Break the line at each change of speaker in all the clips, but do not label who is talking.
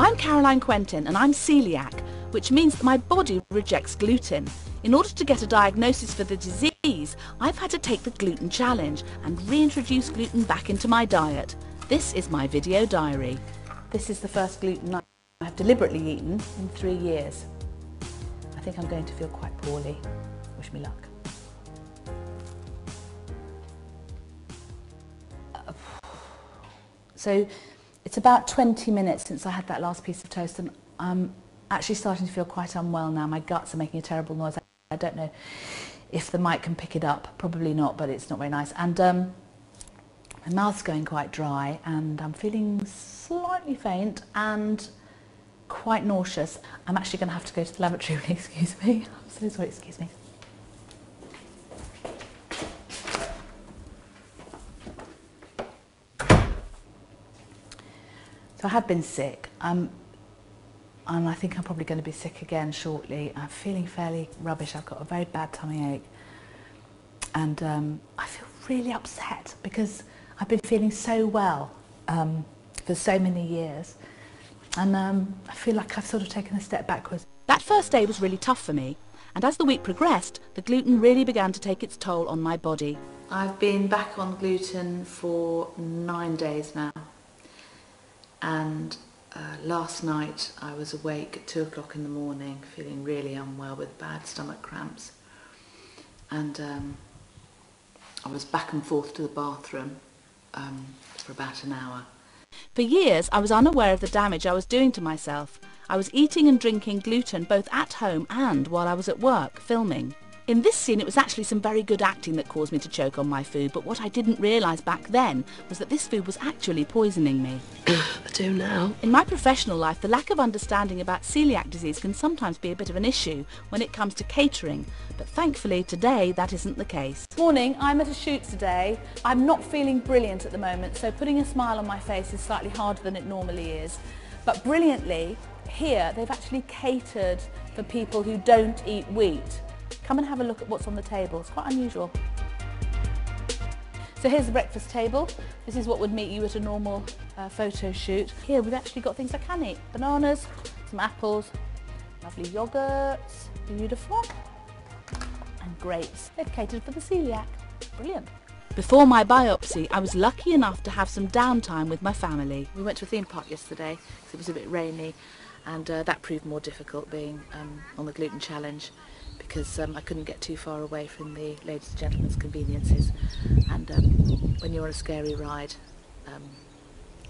I'm Caroline Quentin and I'm celiac, which means that my body rejects gluten. In order to get a diagnosis for the disease, I've had to take the gluten challenge and reintroduce gluten back into my diet. This is my video diary. This is the first gluten I have deliberately eaten in 3 years. I think I'm going to feel quite poorly. Wish me luck. So it's about 20 minutes since I had that last piece of toast, and I'm actually starting to feel quite unwell now. My guts are making a terrible noise. I don't know if the mic can pick it up. Probably not, but it's not very nice. And my mouth's going quite dry, and I'm feeling slightly faint and quite nauseous. I'm actually going to have to go to the lavatory. Excuse me. I'm so sorry. Excuse me. So I have been sick, and I think I'm probably going to be sick again shortly. I'm feeling fairly rubbish. I've got a very bad tummy ache, and I feel really upset because I've been feeling so well for so many years, and I feel like I've sort of taken a step backwards. That first day was really tough for me, and as the week progressed, the gluten really began to take its toll on my body. I've been back on gluten for 9 days now. And last night I was awake at 2 o'clock in the morning, feeling really unwell with bad stomach cramps. And I was back and forth to the bathroom for about an hour. For years I was unaware of the damage I was doing to myself. I was eating and drinking gluten both at home and while I was at work filming. In this scene it was actually some very good acting that caused me to choke on my food, but what I didn't realise back then was that this food was actually poisoning me.
I do now.
In my professional life, the lack of understanding about celiac disease can sometimes be a bit of an issue when it comes to catering, but thankfully today that isn't the case. Morning, I'm at a shoot today. I'm not feeling brilliant at the moment, so putting a smile on my face is slightly harder than it normally is. But brilliantly, here they've actually catered for people who don't eat wheat. Come and have a look at what's on the table. It's quite unusual. So here's the breakfast table. This is what would meet you at a normal photo shoot. Here we've actually got things I can eat. Bananas, some apples, lovely yogurts, beautiful, and grapes. They've catered for the celiac. Brilliant. Before my biopsy, I was lucky enough to have some downtime with my family. We went to a theme park yesterday because it was a bit rainy, and that proved more difficult being on the gluten challenge, because I couldn't get too far away from the ladies and gentlemen's conveniences, and when you're on a scary ride,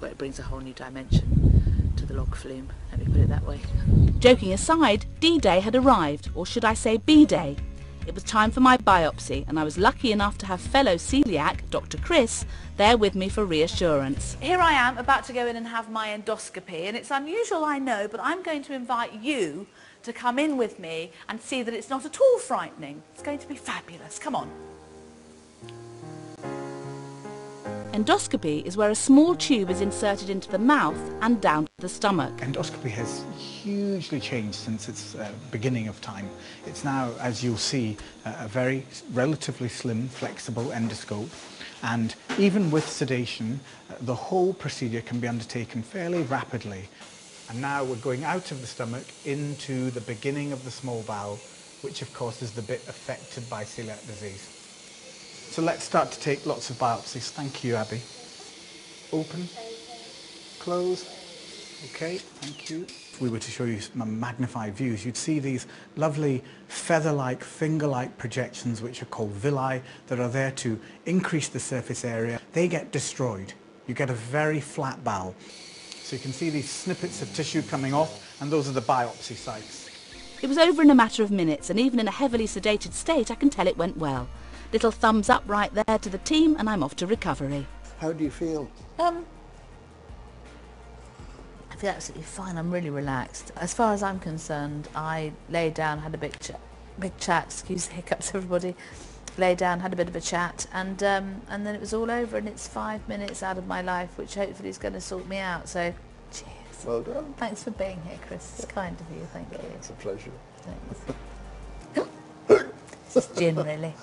well, it brings a whole new dimension to the log flume, let me put it that way. Joking aside, D-Day had arrived, or should I say B-Day. It was time for my biopsy, and I was lucky enough to have fellow celiac, Dr. Chris, there with me for reassurance. Here I am, about to go in and have my endoscopy, and it's unusual, I know, but I'm going to invite you to come in with me and see that it's not at all frightening. It's going to be fabulous. Come on. Endoscopy is where a small tube is inserted into the mouth and down to the stomach.
Endoscopy has hugely changed since its beginning of time. It's now, as you'll see, a very relatively slim, flexible endoscope, and even with sedation, the whole procedure can be undertaken fairly rapidly. And now we're going out of the stomach into the beginning of the small bowel, which of course is the bit affected by celiac disease. So let's start to take lots of biopsies. Thank you, Abby. Open, close. Okay, thank you. If we were to show you some magnified views, you'd see these lovely feather-like, finger-like projections, which are called villi, that are there to increase the surface area. They get destroyed. You get a very flat bowel. So you can see these snippets of tissue coming off, and those are the biopsy sites.
It was over in a matter of minutes, and even in a heavily sedated state, I can tell it went well. Little thumbs up right there to the team, and I'm off to recovery.
How do you feel?
I feel absolutely fine. I'm really relaxed. As far as I'm concerned, I lay down, had a big chat, excuse the hiccups everybody, lay down, had a bit of a chat, and then it was all over, and it's 5 minutes out of my life, which hopefully is going to sort me out. So, cheers.
Well done.
Thanks for being here, Chris. It's kind of you, thank you.
It's a pleasure.
Thanks. It's gin, really.